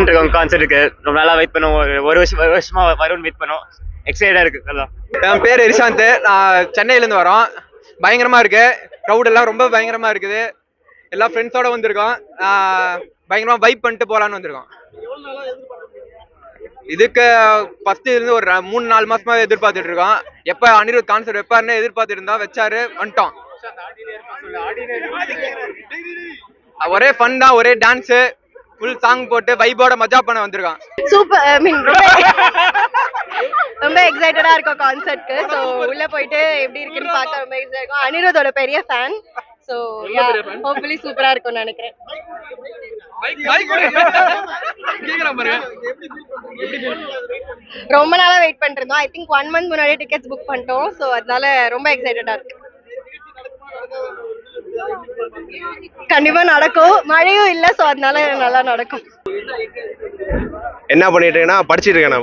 பண்ணிருக்கோம் கான்சர்ட்டுக்கு. ரொம்ப நாளா வெயிட் பண்ணோம். ஒரு வருஷமா வரும்னு வெயிட் பண்ணோம். எக்ஸைட்டா இருக்கு நல்லா. என் பேர் ரிஷாந்த். நான் சென்னையிலேருந்து வரோம். பயங்கரமா இருக்கு. க்ரௌட் எல்லாம் ரொம்ப பயங்கரமா இருக்குது. எல்லா ஃப்ரெண்ட்ஸோட வந்திருக்கோம். பயங்கரமா வைப் பண்ணிட்டு போலான்னு வந்திருக்கோம். இதுக்கு ஃபர்ஸ்ட் இருந்து ஒரு 3-4 மாசமா எதிர்பார்த்துட்டு இருக்கோம். எப்ப அனிருத் கான்சர்ட் வைப்பாருன்னு எதிர்பார்த்துட்டு இருந்தா வச்சாரு, வந்துட்டோம். ஒரே ஃபன் தான், ஒரே டான்ஸ், ஃபுல் சாங் போட்டு வைபோட மஜா பண்ண வந்திருக்கோம். சூப்பர். ஐ மீன் ரொம்ப எக்ஸைட்டடா இருக்கும் கான்சர்ட்க்கு. ஸோ உள்ள போயிட்டு எப்படி இருக்குன்னு பார்க்க ரொம்ப எக்ஸைட் இருக்கும். அனிருத்தோட பெரிய ஃபேன். ஸோ ஹோப்ஃபுல்லி சூப்பரா இருக்கும்னு நினைக்கிறேன். ரொம்ப நாளா வெயிட் பண்ணிட்டு இருந்தோம். ஐ திங்க் 1 month முன்னாடி டிக்கெட்ஸ் புக் பண்ணிட்டோம். ஸோ அதனால ரொம்ப எக்ஸைட்டடா இருக்கு. கண்டிப்பா நடக்கும். மழையும் இல்ல, ஸோ அதனால நல்லா நடக்கும். என்ன பண்ணிட்டு இருக்கேன்னா படிச்சுட்டு இருக்கேன்.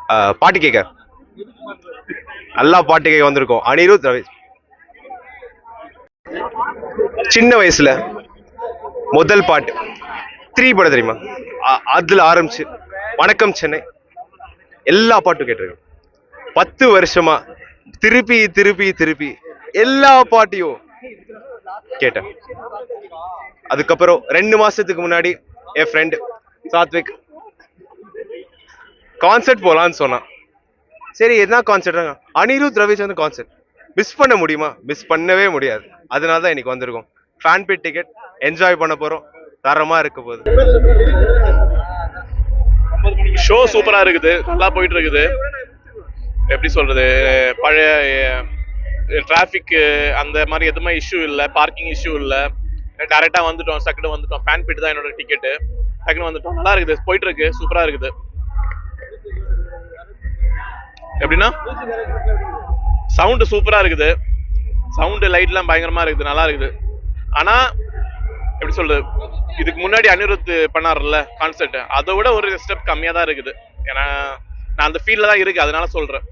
நான் பாட்டு கேட்க நல்லா பாட்டு கேட்க வந்திருக்கோம். அனிருத் ரவி. சின்ன வயசுல முதல் பாட்டு 3 படம் தெரியுமா, அதுல ஆரம்பிச்சு வணக்கம் சென்னை எல்லா பாட்டும் கேட்டிருக்கேன். 10 வருஷமா திருப்பி திருப்பி திருப்பி எல்லா பாட்டையும் கேட்டேன். அதுக்கப்புறம் 2 மாசத்துக்கு முன்னாடி என் ஃப்ரெண்ட் சாத்விக் கான்சர்ட் போலான்னு சொன்னான். சரி, என்ன concert? Anirudh Ravichandran concert. Miss பண்ண முடியுமா? மிஸ் பண்ணவே முடியாது. அதனால தான் இன்னைக்கு வந்திருக்கோம். ஃபேன் பிட் டிக்கெட் என்ஜாய் பண்ண போறோம். தரமா இருக்க போகுது. ஷோ சூப்பரா இருக்குது, நல்லா போயிட்டு இருக்குது. எப்படி சொல்றது, பழைய டிராஃபிக் அந்த மாதிரி எதுவுமே இஷ்யூ இல்லை, பார்க்கிங் இஷ்யூ இல்லை. டைரக்டா வந்துட்டோம், டக்குனு வந்துட்டோம். ஃபேன் பிட் தான் என்னோட டிக்கெட்டு. டக்குனு வந்துட்டோம். நல்லா இருக்குது, போயிட்டு இருக்கு, சூப்பரா இருக்குது. எப்படின்னா சவுண்டு சூப்பரா இருக்குது. சவுண்டு லைட்லாம் பயங்கரமா இருக்குது, நல்லா இருக்குது. ஆனா எப்படி சொல்றது, இதுக்கு முன்னாடி அனிருத் பண்ணார்ல கான்செர்ட், அதை விட ஒரு ஸ்டெப் கம்மியா தான் இருக்குது. ஏன்னா நான் அந்த ஃபீல்ட்ல தான் இருக்கு, அதனால சொல்றேன்.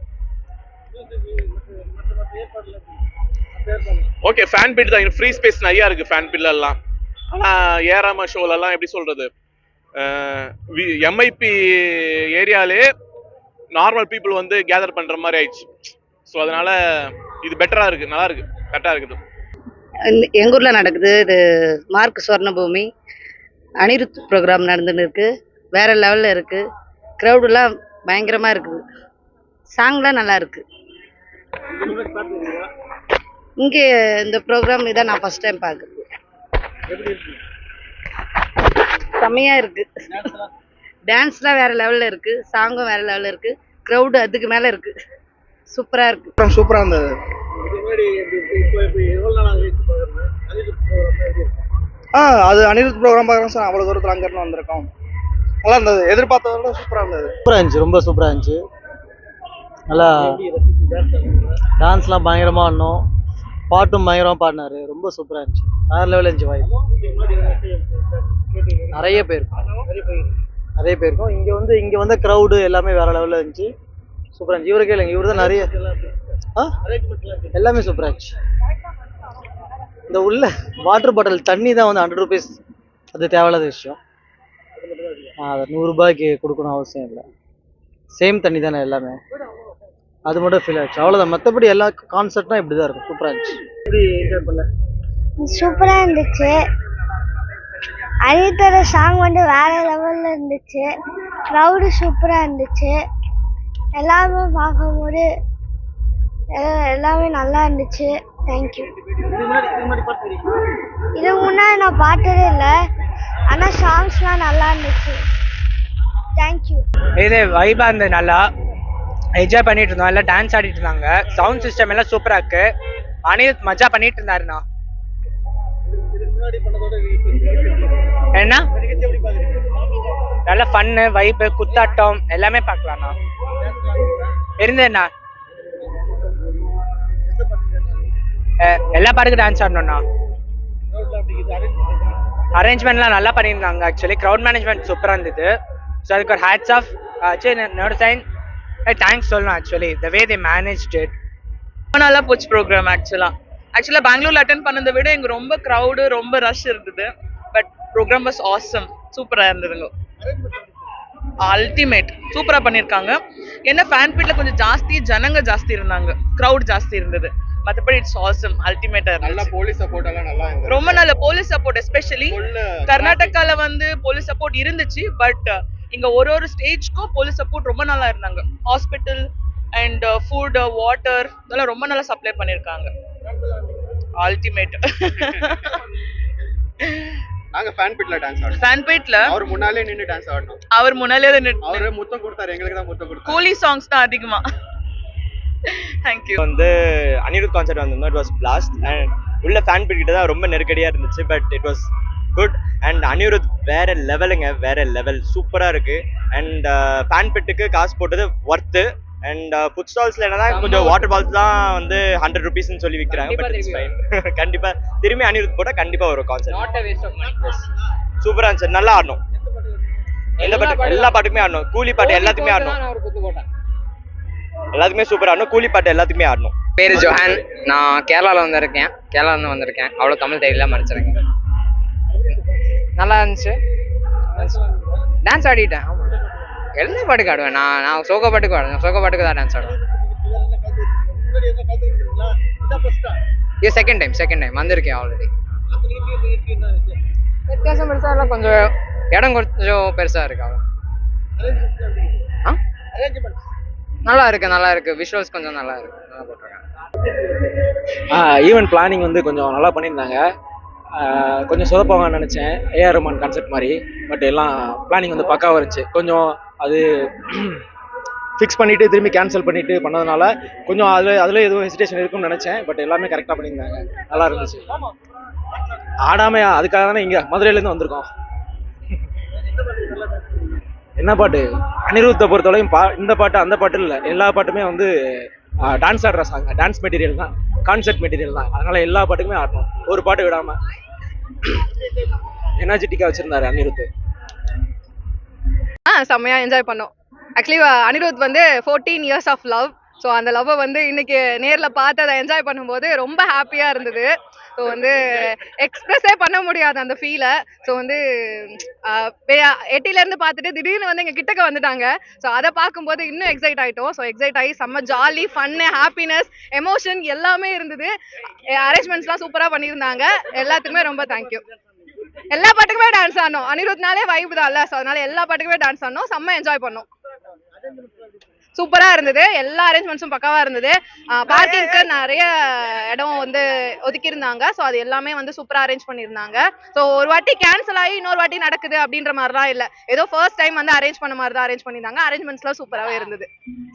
ஓகே, ஃபேன் பிட் தான். ஃப்ரீ ஸ்பேஸ் நிறைய இருக்கு ஃபேன் பிட்ல எல்லாம். ஆனா ஏராம ஷோல எல்லாம் எப்படி சொல்றது, எம்ஐபி ஏரியாலே நார்மல் பீப்புள் வந்து கேதர் பண்ற மாதிரி ஆயிடுச்சு. ஸோ அதனால இது பெட்டரா இருக்கு, நல்லா இருக்கு, கரெக்டா இருக்குது. எங்க ஊர்ல நடக்குது இது மார்க் சுவர்ணபூமி. அனிருத் ப்ரோக்ராம் நடந்துன்னு இருக்கு. வேற லெவல்ல இருக்கு. க்ரௌடெல்லாம் பயங்கரமா இருக்குது. சாங்லாம் நல்லா இருக்கு. இங்கே இந்த ப்ரோக்ராம் இதான் நான் ஃபர்ஸ்ட் டைம் பார்க்குறது. செம்மையா இருக்கு. டான்ஸ்லாம் வேற லெவல்ல இருக்கு. சாங்கும் வேற லெவல்ல இருக்கு. க்ரௌடு அதுக்கு மேல இருக்கு. சூப்பரா இருக்கு. சூப்பரா இருந்தது. அது அனிருத் ப்ரோக்ராம் பார்க்குறோம் சார். அவ்வளோ தூரத்தில் அங்கேருந்து வந்திருக்கோம். நல்லா இருந்தது. எதிர்பார்த்ததை விட சூப்பராக இருந்தது. சூப்பராக இருந்துச்சு, ரொம்ப சூப்பராக இருந்துச்சு. நல்லா டான்ஸ்லாம் பயங்கரமாக ஆடணும். பாட்டும் பயங்கரமாக பாடினாரு. ரொம்ப சூப்பராக இருந்துச்சு. வேற லெவலில் இருந்துச்சு. வாய் நிறைய பேருக்கும் இங்கே வந்து க்ரௌடு எல்லாமே வேற லெவலில் இருந்துச்சு. சூப்பராக இருந்துச்சு. இவரு கேளுங்க, இவரு தான் நிறைய எல்லாமே சூப்பராக இருந்துச்சு. இந்த உள்ள வாட்டர் பாட்டில் தண்ணி தான் வந்து 100 rupees. அது தேவையில்லாத விஷயம். அது 100 ரூபாய்க்கு கொடுக்கணும் அவசியம் இல்லை. சேம் தண்ணி தானே எல்லாமே. அது மட்டும் ஃபீல் ஆச்சு, அவ்வளோதான். மற்றபடி எல்லா கான்செர்ட்டும் இப்படி தான் இருக்கும். சூப்பராக இருந்துச்சு. சூப்பராக இருந்துச்சு. அனிருத்தோட சாங் வந்து வேற லெவலில் இருந்துச்சு. க்ரௌடு சூப்பராக இருந்துச்சு. எல்லாமே பார்க்கும்போது எல்லாமே நல்லா இருந்துச்சு. தேங்க்யூ. இதுக்கு முன்னாடி நான் பார்த்ததே இல்லை, ஆனால் சாங்ஸ்லாம் நல்லா இருந்துச்சு. தேங்க்யூ. இது வைபாக இருந்தது, நல்லா என்ஜாய் பண்ணிட்டு இருந்தோம். எல்லாம் டான்ஸ் ஆடிட்டு இருந்தாங்க. சவுண்ட் சிஸ்டம் எல்லாம் சூப்பராக இருக்கு. அனிருத் மஜா பண்ணிட்டு இருந்தாருண்ணா. என்ன நல்ல ஃபன்னு, வைப்பு, குத்தாட்டம் எல்லாமே பார்க்கலாம்ண்ணா. இருந்தேண்ணா. எல்லா பாட்டுக்கும் டான்ஸ் ஆடணும்ண்ணா. அரேஞ்ச்மெண்ட்லாம் நல்லா பண்ணியிருந்தாங்க. ஆக்சுவலி க்ரௌட் மேனேஜ்மெண்ட் சூப்பராக இருந்தது. ஸோ அதுக்கு ஒரு hats off. Note sign thanks சொல்லணும். Actually the way they managed it. ரொம்ப நல்லா போச்சு ப்ரோக்ராம். ஆக்சுவலாக பெங்களூர்ல அட்டென்ட் பண்ணதை விட இங்கே ரொம்ப க்ரௌடு, ரொம்ப ரஷ் இருந்தது. But program was awesome. சூப்பரா இருந்ததுங்க. அல்டிமேட் சூப்பரா பண்ணிருக்காங்க. என்ன ஃபேன் பீட்ல கொஞ்சம் ஜாஸ்தி ஜனங்க ஜாஸ்தி இருந்தாங்க, க்ரௌட் ஜாஸ்தி இருந்தது. மற்றபடி இட்ஸ் ஆசம், அல்டிமேட்டா இருந்துச்சு. போலீஸ் சப்போர்ட் எல்லாம் நல்லா இருந்தது. ரொம்ப நல்ல போலீஸ் சப்போர்ட், எஸ்பெஷலி கர்நாடகால வந்து போலீஸ் சப்போர்ட் இருந்துச்சு. பட் இங்க ஒரு ஸ்டேஜ்க்கும் போலீஸ் சப்போர்ட் ரொம்ப நல்லா இருந்தாங்க. ஹாஸ்பிட்டல் அண்ட் ஃபுட் வாட்டர் இதெல்லாம் ரொம்ப நல்லா சப்ளை பண்ணிருக்காங்க. அல்டிமேட். நாங்க ஃபேன் பிட்ல டான்ஸ் ஆடணும். ஃபேன் பீட்ல அவர் முன்னாலே நின்னு டான்ஸ் ஆடணும். அவர் முன்னாலே அவரே முத்தம் கொடுத்தாரு, எங்களுக்கு தான் முத்தம் கொடுத்தாரு. கூலி சாங்ஸ் தான் அதிகமா. தேங்க்யூ. வந்து அனிருத் கான்சர்ட் வந்திருந்தோம். இட் வாஸ் பிளாஸ்ட் அண்ட் உள்ள ஃபேன் பிட் கிட்ட தான் ரொம்ப நெருக்கடியா இருந்துச்சு. But it was good. And Anirudh வேற லெவலுங்க, வேற லெவல், சூப்பரா இருக்கு. அண்ட் ஃபேன் பிட்டுக்கு காசு போட்டது ஒர்த்து. அண்ட் ஃபுட் ஸ்டால்ஸ்ல என்னதான் கொஞ்சம் வாட்டர் பால்ஸ் தான் வந்து 100 rupeesன்னு சொல்லி விற்கிறாங்க. But it's fine. கண்டிப்பா திரும்பி அனிருத் போட்டா கண்டிப்பா வரும் கான்சர்ட். சூப்பரா இருந்துச்சு, நல்லா ஆடணும். எல்லா பாட்டுக்குமே ஆடணும். கூலி பாட்டு எல்லாத்துக்குமே ஆடணும். எல்லாத்துக்குமே சூப்பரா ஆடணும். கூலி பாட்டு எல்லாத்துக்குமே ஆடணும். பேரு ஜோஹான். நான் கேரளாவில் வந்திருக்கேன். அவ்வளோ தமிழ் தெரியல, மறைச்சிருக்கேன். நல்லா இருந்துச்சு. டான்ஸ் ஆடிட்டேன். ஆமாம், எல்லா பாட்டுக்கு ஆடுவேன். நான் சோக பாட்டுக்கு ஆடுவேன். சோக பாட்டுக்கு தான் டான்ஸ் ஆடுவேன். இது செகண்ட் டைம் வந்திருக்கேன் ஆல்ரெடி. வித்தியாசம் பெருசாக இல்லை, கொஞ்சம் இடம் கொஞ்சம் பெருசாக இருக்கு. அவ்வளோ நல்லா இருக்கு. விஷுவல்ஸ் கொஞ்சம் நல்லா இருக்கு. நல்லா போட்டிருக்காங்க. ஈவென்ட் பிளானிங் வந்து கொஞ்சம் நல்லா பண்ணியிருந்தாங்க. கொஞ்சம் சொதப்பாங்கன்னு நினச்சேன், ஏஆர் ரஹ்மான் கான்செப்ட் மாதிரி. பட் எல்லாம் பிளானிங் வந்து பக்காவாக இருந்துச்சு. கொஞ்சம் அது ஃபிக்ஸ் பண்ணிவிட்டு திரும்பி கேன்சல் பண்ணிவிட்டு பண்ணதுனால கொஞ்சம் அதில் எதுவும் ஹெசிடேஷன் இருக்குன்னு நினச்சேன். பட் எல்லாமே கரெக்டாக பண்ணியிருந்தாங்க, நல்லா இருந்துச்சு. ஆடாமல் அதுக்காக தானே இங்கே மதுரையிலேருந்து வந்திருக்கோம். என்ன பாட்டு? அனிருத்தை பொறுத்தவரையும் இந்த பாட்டு அந்த பாட்டு இல்லை, எல்லா பாட்டுமே வந்து டான்ஸ் ஆடுற சாங், டான்ஸ் மெட்டீரியல் தான், கான்செப்ட் மெட்டீரியல் தான். அதனால எல்லா பாட்டுக்குமே ஆடணும், ஒரு பாட்டு விடாம. எனர்ஜெட்டிக்கா வச்சிருந்தாரு அனிருத். செம்மையா என்ஜாய் பண்ணோம். ஆக்சுவலி அனிருத் வந்து 14 years ஆஃப் லவ். ஸோ அந்த லவ்வை வந்து இன்னைக்கு நேரில் பார்த்து அதை என்ஜாய் பண்ணும்போது ரொம்ப ஹாப்பியாக இருந்தது. ஸோ வந்து எக்ஸ்பிரஸே பண்ண முடியாது அந்த ஃபீலை. ஸோ வந்து எட்டிலேருந்து பார்த்துட்டு திடீர்னு வந்து எங்கள் கிட்டக்க வந்துட்டாங்க. ஸோ அதை பார்க்கும்போது இன்னும் எக்ஸைட் ஆகிட்டோம். ஸோ எக்ஸைட் ஆகி செம்ம ஜாலி, ஃபன்னு, ஹாப்பினஸ், எமோஷன் எல்லாமே இருந்தது. அரேஞ்ச்மெண்ட்ஸ்லாம் சூப்பராக பண்ணியிருந்தாங்க. எல்லாத்துக்குமே ரொம்ப தேங்க்யூ. எல்லா பாட்டுக்குமே டான்ஸ் ஆடணும். அனிருத்னாலே வைப் தான் இல்லை. ஸோ அதனால எல்லா பாட்டுக்குமே டான்ஸ் ஆடணும். செம்ம என்ஜாய் பண்ணோம். சூப்பரா இருந்தது. எல்லா அரேஞ்ச்மெண்ட்ஸும் பக்காவா இருந்தது. பார்க்கிங்க்கு நிறைய இடம் வந்து ஒதுக்கி இருந்தாங்க. ஸோ அது எல்லாமே வந்து சூப்பரா அரேஞ்ச் பண்ணியிருந்தாங்க. ஸோ ஒரு வாட்டி கேன்சல் ஆகி இன்னொரு வாட்டி நடக்குது அப்படின்ற மாதிரிலாம் இல்லை. ஏதோ ஃபர்ஸ்ட் டைம் வந்து அரேஞ்ச் பண்ண மாதிரி தான் அரேஞ்ச் பண்ணியிருந்தாங்க. அரேஞ்ச்மெண்ட்ஸ்லாம் சூப்பராகவே இருந்தது.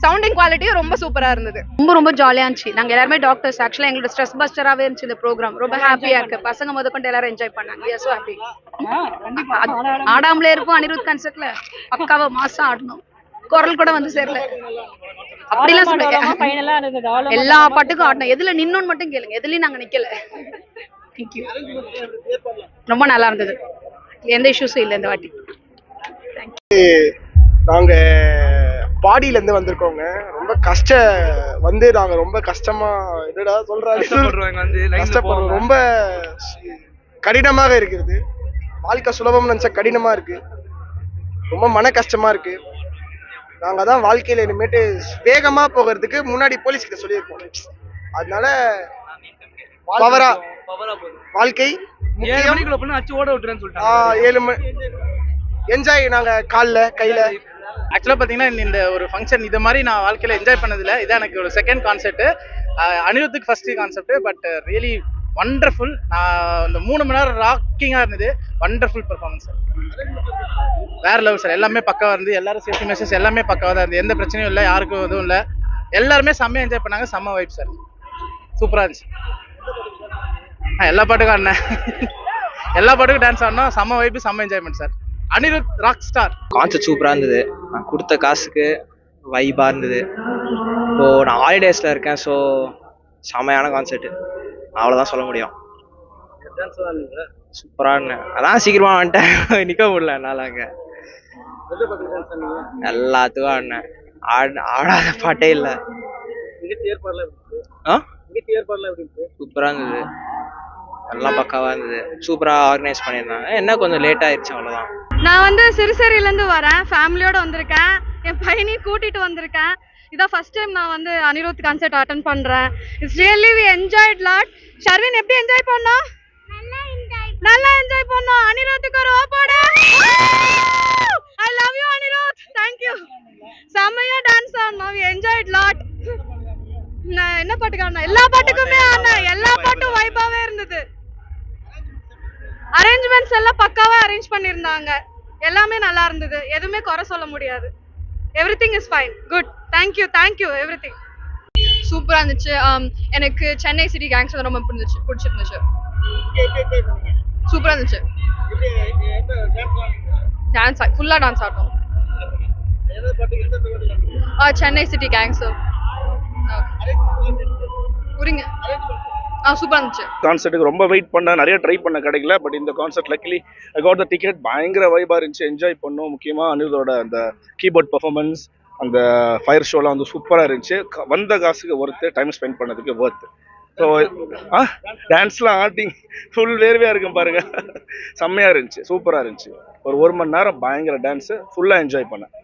சவுண்டிங் குவாலிட்டியும் ரொம்ப சூப்பரா இருந்தது. ரொம்ப ஜாலியாக இருந்துச்சு. நாங்கள் எல்லாருமே டாக்டர்ஸ். ஆக்சுவலாக எங்களோட ஸ்ட்ரெஸ் பஸ்டராகவே இருந்துச்சு இந்த ப்ரோக்ராம். ரொம்ப ஹாப்பியாக இருக்கு. பசங்க முதற்கொண்டு எல்லாரும் என்ஜாய் பண்ணாங்க. So happy. ஆடாமலே இருக்கும். அனிருத் கான்சர்ட்ல பக்காவா மாசம் ஆடணும். குரல் கூட வந்து சேரல அப்படிலாம் சொல்லுங்க. எல்லா பாட்டுக்கும் ஆடணும். எதுல நின்னோன்னு மட்டும் கேளுங்க. எதுலயும் நாங்க நிக்கல. தேங்க்யூ. ரொம்ப நல்லா இருந்தது. எந்த இஷ்யூஸும் இல்லை இந்த வாட்டி. நாங்க பாடியில இருந்து வந்திருக்கோங்க. ரொம்ப நாங்க ரொம்ப கஷ்டமா என்னடா சொல்றாங்க, கஷ்டப்படுறோம். ரொம்ப கடினமாக இருக்கிறது. வாழ்க்கை சுலபம் நினைச்சா கடினமா இருக்கு. ரொம்ப மன கஷ்டமா இருக்கு. நாங்க தான் வாழ்க்கையில இனிமேட்டு வேகமா போகிறதுக்கு முன்னாடி போலீஸ் கிட்ட சொல்லியிருக்கோம். அதனால பவரா வாழ்க்கை 7 மணி என்ஜாய். நாங்க கால்ல கையில ஆக்சுவலாக பார்த்தீங்கன்னா இந்த ஒரு ஃபங்க்ஷன் இது மாதிரி நான் வாழ்க்கையில் என்ஜாய் பண்ணதில்லை. இதான் எனக்கு ஒரு செகண்ட் கான்செப்ட். அனிருத்துக்கு first concept. But really wonderful. நான் இந்த 3 மணி நேரம் ராக்கிங்காக இருந்தது. Wonderful performance sir. வேற லெவல் சார். எல்லாமே பக்காவாக இருந்து, எல்லாரும் சேஃப்டி மெஷர்ஸ் எல்லாமே பக்காவாக தான் இருந்து. எந்த பிரச்சனையும் இல்லை, யாருக்கும் எதுவும் இல்லை. எல்லாருமே செம்மையாக என்ஜாய் பண்ணாங்க. செம்ம வைப் சார். சூப்பராக இருந்துச்சு. எல்லா பாட்டுக்கும் ஆடினேன். எல்லா பாட்டுக்கும் டான்ஸ் ஆடினோம். செம்ம வைப்பு, செம்ம enjoyment sir. Anirudh rock star. Concept சூப்பராக இருந்தது. நான் கொடுத்த காசுக்கு வைபாக இருந்தது. இப்போது நான் ஹாலிடேஸில் இருக்கேன். ஸோ செம்மையான கான்செப்ட், அவ்வளோதான் சொல்ல முடியும். சூப்பராக இருந்தேன். அதான் சீக்கிரமாக வந்துட்டேன், நிற்க முடியல என்னால். அங்கே எல்லாத்துக்கும் ஆடினேன். ஆடாத பாட்டே இல்லை. சூப்பராக இருந்தது. எல்லாம் பக்காவாக இருந்தது. சூப்பராக ஆர்கனைஸ் பண்ணியிருந்தாங்க. என்ன கொஞ்சம் லேட் ஆயிடுச்சு அவ்வளோதான். நான் வந்து சிறுசேரியிலேருந்து வரேன், ஃபேமிலியோட வந்திருக்கேன், என் பையனையும் கூட்டிட்டு வந்திருக்கேன். இதான் ஃபர்ஸ்ட் டைம் நான் வந்து அனிருத் கான்சர்ட் அட்டென்ட் பண்றேன். It's really we enjoyed lot. Sharvin எப்படி என்ஜாய் பண்ணோம்? நல்லா என்ஜாய் பண்ணோம். அனிருத்துக்கு ஒரு ஓப்போடு. I love you Anirudh. Thank you. செமையா டான்ஸ் ஆடணும். We enjoyed lot. நான் என்ன பாட்டுக்கு ஆடினா? எல்லா பாட்டுக்குமே ஆடினேன். எல்லா பாட்டும் வைபாவே இருந்தது. அரேஞ்ச்மெண்ட்ஸ் எல்லாம் பக்காவா அரேஞ்ச் பண்ணியிருந்தாங்க. எல்லாமே நல்லா இருந்தது. எதுவுமே குறை சொல்ல முடியாது. Everything is fine. Good. Thank you everything. சூப்பரா இருந்துச்சு. எனக்கு சென்னை சிட்டி கேங்ஸ் ரொம்ப பிடிச்சிருந்துச்சு. சூப்பரா இருந்துச்சு. டான்ஸ் ஃபுல்லா டான்ஸ் ஆடணும். சென்னை சிட்டி கேங்ஸ் புரியுங்க. சூப்பரா இருந்துச்சு. கான்சர்ட்டுக்கு ரொம்ப வெயிட் பண்ண, நிறைய ட்ரை பண்ண கிடைக்கல. பட் இந்த concert luckily I got the ticket. பயங்கர வைபாக இருந்துச்சு, என்ஜாய் பண்ணோம். முக்கியமாக அனிருத்தோட அந்த கீபோர்ட் பர்ஃபார்மன்ஸ், அந்த ஃபயர் ஷோலாம் வந்து சூப்பராக இருந்துச்சு. வந்த காசுக்கு ஒர்த்து, டைம் ஸ்பெண்ட் பண்ணதுக்கு ஒர்த்து. ஸோ டான்ஸ்லாம் ஆட்டிங் ஃபுல் வேர்வையாக இருக்கும் பாருங்க. செம்மையாக இருந்துச்சு, சூப்பராக இருந்துச்சு. ஒரு மணி நேரம் பயங்கர டான்ஸு, ஃபுல்லாக என்ஜாய் பண்ணேன்.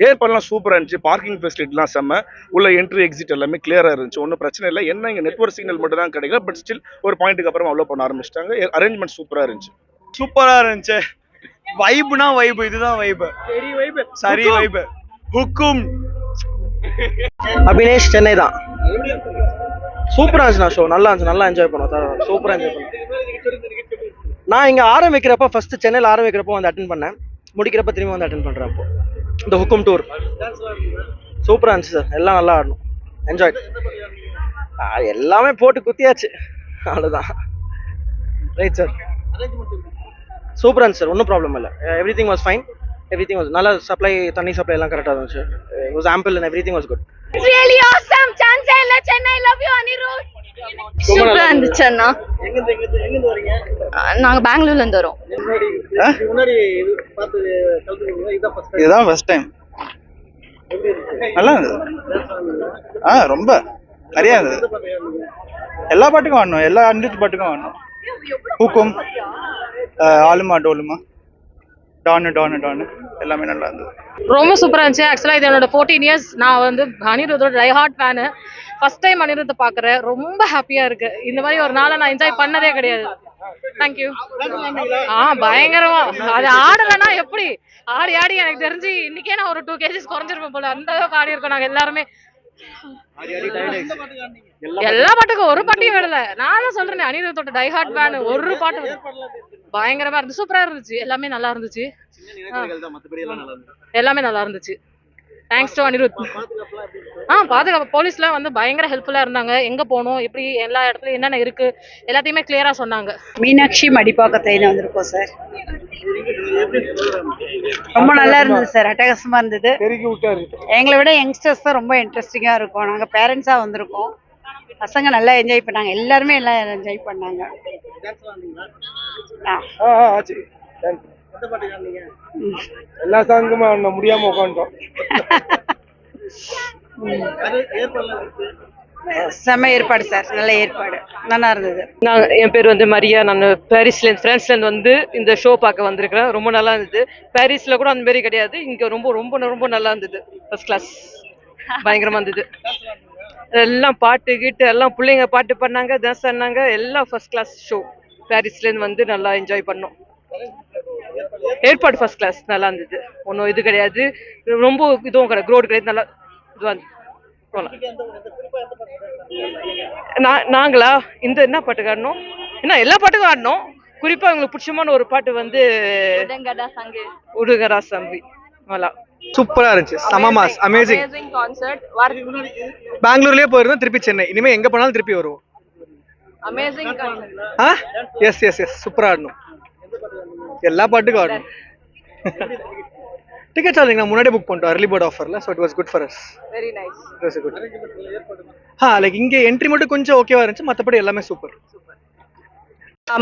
ஏற்பாடுலாம் சூப்பராக இருந்துச்சு. பார்க்கிங் ஃபெசிலிட்டிலாம் செம்ம. உள்ள என்ட்ரி எக்ஸிட் எல்லாமே கிளியராக இருந்துச்சு. ஒன்றும் பிரச்சனை இல்லை. என்ன இங்கே நெட்வொர்க் சிக்னல் மட்டும் தான் கிடைக்கல. பட் ஸ்டில் ஒரு பாயிண்ட்டுக்கு அப்புறம் அவ்வளோ பண்ண ஆரம்பிச்சிட்டாங்க. அரேஞ்ச்மெண்ட் சூப்பராக இருந்துச்சு. சூப்பரா இருந்துச்சு. வைப்னா வைப், இதுதான் வைப். சரி வைப். ஹுக்கும். அபினேஷ் சென்னை தான். சூப்பராக இருந்துச்சுண்ணா ஷோ. நல்லா இருந்துச்சு, நல்லா என்ஜாய் பண்ணோம். சூப்பராக என்ஜாய் பண்ணேன். நான் இங்கே ஆரம்பிக்கிறப்ப ஃபர்ஸ்ட் சென்னையில் ஆரம்பிக்கிறப்போ வந்து அட்டென்ட் பண்ணேன். முடிக்கிறப்ப திரும்பி வந்து அட்டென்ட் பண்ணுறேன். அப்போ இந்த ஹுக்கும் டூர் சூப்பராக இருந்துச்சு சார். எல்லாம் நல்லா ஆடணும். என்ஜாய். எல்லாமே போட்டு குத்தியாச்சு, அவ்வளோதான். Right sir. சூப்பராக இருந்துச்சு சார். ஒன்றும் ப்ராப்ளம் இல்லை. Everything was fine. Everything was நல்லா. சப்ளை, தண்ணி சப்ளை எல்லாம் கரெக்டாக இருந்துச்சு. It was ample and everything was good. It's really awesome. Chance illa Chennai love you Anirudh. சூப்பரா இருந்துச்சு அண்ணா. எங்க வரீங்க? நாங்க பெங்களூர்ல இருந்து வரோம். முன்னாடி பார்த்து கலந்துருக்கீங்க, இதான் ஃபர்ஸ்ட் டைம்? இதுதான் ஃபர்ஸ்ட் டைம். நல்லா இருந்தது. ரொம்ப நிறையா இருந்தது. எல்லா பாட்டுக்கும் ஆடணும், எல்லா அனிருத் பாட்டுக்கும் ஆடணும். ஹூக்கும், ஆலுமா டோலுமா, டானு டானு டானு எல்லாமே நல்லா இருந்தது. ரொம்ப சூப்பராக இருந்துச்சு. ஆக்சுவலாக இது என்னோட 14 இயர்ஸ். நான் வந்து அனிருத்தோட die hard fan. First time அனிருத்தை பார்க்குறேன். ரொம்ப ஹாப்பியாக இருக்கு. இந்த மாதிரி ஒரு நாளை நான் என்ஜாய் பண்ணதே கிடையாது. தேங்க்யூ. பயங்கரமா. அது ஆடலைன்னா எப்படி? ஆடி ஆடி எனக்கு தெரிஞ்சு இன்னைக்கே நான் ஒரு 2 kg குறைஞ்சிருப்பேன் போல. அந்த அளவுக்கு ஆடி இருக்கோம் நாங்கள் எல்லாருமே. எல்லா பாட்டுக்கும் ஒரு பாட்டையும் விடல. நான் தான் சொல்றேன், அனிருத்தோட டை ஹார்ட் ஃபேன். ஒரு பாட்டு பயங்கரமா இருந்துச்சு, சூப்பரா இருந்துச்சு. எல்லாமே நல்லா இருந்துச்சு. எல்லாமே நல்லா இருந்துச்சு. Thanks to Anirudh. பாதுகாப்பு போலீஸ்லாம் வந்து பயங்கர ஹெல்ப்ஃபுல்லா இருந்தாங்க. எங்க போகணும், எப்படி, எல்லா இடத்துலயும் என்னென்ன இருக்கு எல்லாத்தையுமே கிளியரா சொன்னாங்க. மீனாட்சி மடிப்பாக்கத்துல வந்திருக்கோம் சார். ரொம்ப நல்லா இருந்தது சார். அட்டகாசமா இருந்தது. எங்களை விட யங்ஸ்டர்ஸ் தான் ரொம்ப இன்ட்ரெஸ்டிங்கா இருக்கும். நாங்க பேரண்ட்ஸா வந்திருக்கோம். பசங்க நல்லா என்ஜாய் பண்ணாங்க. எல்லாருமே எல்லாம் என்ஜாய் பண்ணாங்க. எல்லா சாங்குமே முடியாம உட்காந்துட்டோம். செம்ம ஏற்பாடு சார். நல்ல ஏற்பாடு, நல்லா இருந்தது. என் பேர் வந்து மரியா. நான் பிரான்ஸ்லேருந்து வந்து இந்த ஷோ பார்க்க வந்திருக்கிறேன். ரொம்ப நல்லா இருந்தது. பாரிஸ்ல கூட அந்த மாதிரி கிடையாது. இங்க ரொம்ப ரொம்ப ரொம்ப நல்லா இருந்தது. First class. பயங்கரமா இருந்தது. எல்லாம் பாட்டு கீட்டு எல்லாம் பிள்ளைங்க பாட்டு பண்ணாங்க, டான்ஸ் ஆடினாங்க. எல்லாம் ஃபர்ஸ்ட் கிளாஸ் ஷோ. பாரிஸ்லேருந்து வந்து நல்லா என்ஜாய் பண்ணோம். ஏற்பாடு ஃபர்ஸ்ட் கிளாஸ், நல்லா இருந்தது. ஒன்றும் இது கிடையாது, ரொம்ப இதுவும் கிடையாது, க்ரோடு கிடையாது. நல்லா இதுவாக நாங்களா இந்த என்ன பாட்டுக்கு ஆடணும், என்ன எல்லா பாட்டுக்கும் ஆடணும். குறிப்பா உங்களுக்கு பிடிச்சமான ஒரு பாட்டு வந்து உடுகரா சம்பி. நல்லா சூப்பரா இருந்துச்சு. சமமாஸ், அமேசிங் கான்சர்ட். பெங்களூர்லயே போயிருந்தோம், திருப்பி சென்னை. இனிமே எங்க போனாலும் திருப்பி வருவோம். Amazing concert. எஸ் சூப்பரா ஆடணும். எல்லா பாட்டுக்கும் ஆடணும். டிக்கெட்ஸ் ஆல்ரெடி நான் முன்னாடியே புக் பண்ணிட்டோம், early bird ஆஃபர்ல. So it was good for us. Very nice. It was good. Like இங்கே என்ட்ரி மட்டும் கொஞ்சம் ஓகேவா இருந்துச்சு, மற்றபடி எல்லாமே சூப்பர்.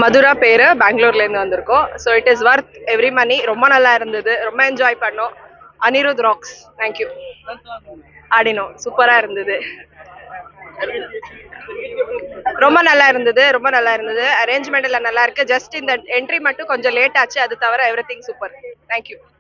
மதுரா பேரு, பெங்களூர்ல இருந்து வந்திருக்கோம். So it is worth every money. ரொம்ப நல்லா இருந்தது, ரொம்ப என்ஜாய் பண்ணோம். அனிருத் ராக்ஸ். தேங்க்யூ. ஆடினோம், சூப்பரா இருந்தது. ரொம்ப நல்லா இருந்தது, ரொம்ப நல்லா இருந்தது. அரேஞ்ச்மெண்ட் எல்லாம் நல்லா இருக்கு. ஜஸ்ட் இந்த என்ட்ரி மட்டும் கொஞ்சம் லேட் ஆச்சு. அது தவிர எவ்ரிதிங் சூப்பர். Thank you.